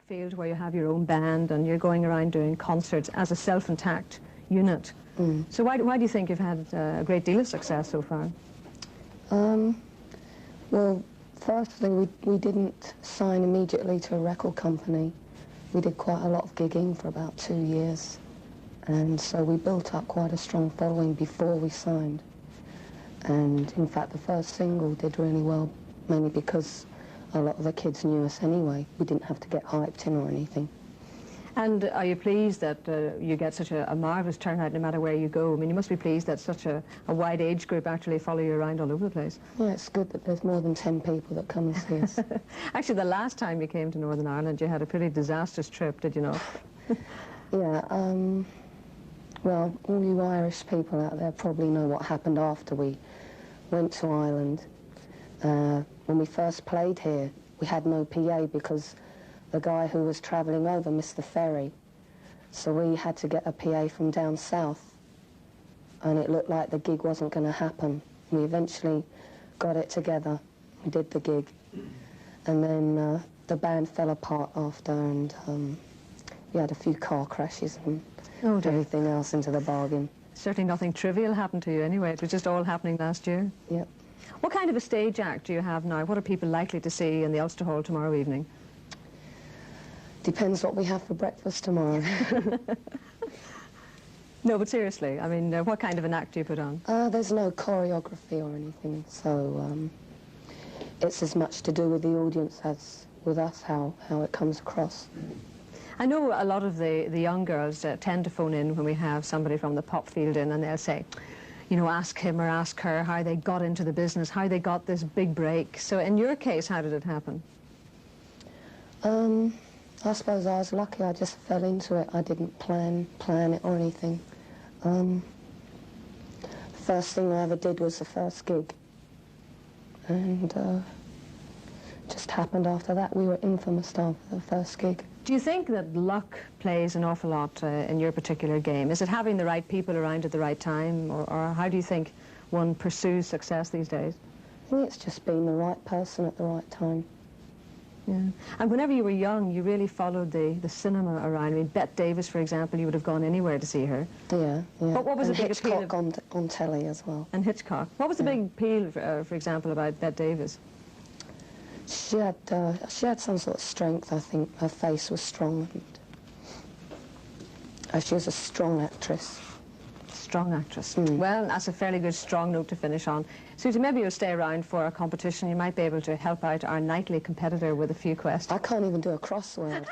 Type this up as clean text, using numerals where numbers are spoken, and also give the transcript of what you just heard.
field where you have your own band and you're going around doing concerts as a self-intact unit. So why do you think you've had a great deal of success so far? Well, firstly, we didn't sign immediately to a record company. We did quite a lot of gigging for about 2 years, and so we built up quite a strong following before we signed. And in fact, the first single did really well, mainly because a lot of the kids knew us anyway. We didn't have to get hyped in or anything. And are you pleased that you get such a marvellous turnout no matter where you go? I mean, you must be pleased that such a wide age group actually follow you around all over the place. Yeah, it's good that there's more than 10 people that come and see us. Actually, the last time you came to Northern Ireland, you had a pretty disastrous trip, did you know? Yeah, well, all you Irish people out there probably know what happened after we went to Ireland. When we first played here, we had no PA because the guy who was travelling over missed the ferry. So we had to get a PA from down south, and it looked like the gig wasn't going to happen. We eventually got it together, we did the gig, and then the band fell apart after, and we had a few car crashes and everything else into the bargain. Certainly nothing trivial happened to you anyway. It was just all happening last year. Yep. What kind of a stage act do you have now? What are people likely to see in the Ulster Hall tomorrow evening? Depends what we have for breakfast tomorrow. No, but seriously, I mean, what kind of an act do you put on? There's no choreography or anything, so it's as much to do with the audience as with us, how it comes across. I know a lot of the young girls tend to phone in when we have somebody from the pop field in, and they'll say, you know, ask him or ask her how they got into the business, how they got this big break. So in your case, how did it happen? I suppose I was lucky. I just fell into it. I didn't plan it or anything. The first thing I ever did was the first gig, and just happened after that. We were infamous after the first gig. Do you think that luck plays an awful lot in your particular game? Is it having the right people around at the right time, or how do you think one pursues success these days? I think it's just being the right person at the right time. Yeah. And whenever you were young, you really followed the cinema around. I mean, Bette Davis, for example, you would have gone anywhere to see her. Yeah, yeah. What was and the big appeal Hitchcock on telly as well. And Hitchcock. What was the big appeal, for example, about Bette Davis? She had some sort of strength, I think. Her face was strong. And, she was a strong actress. Strong actress. Well, that's a fairly good strong note to finish on. Siouxsie, maybe you'll stay around for a competition. You might be able to help out our nightly competitor with a few questions. I can't even do a crossword.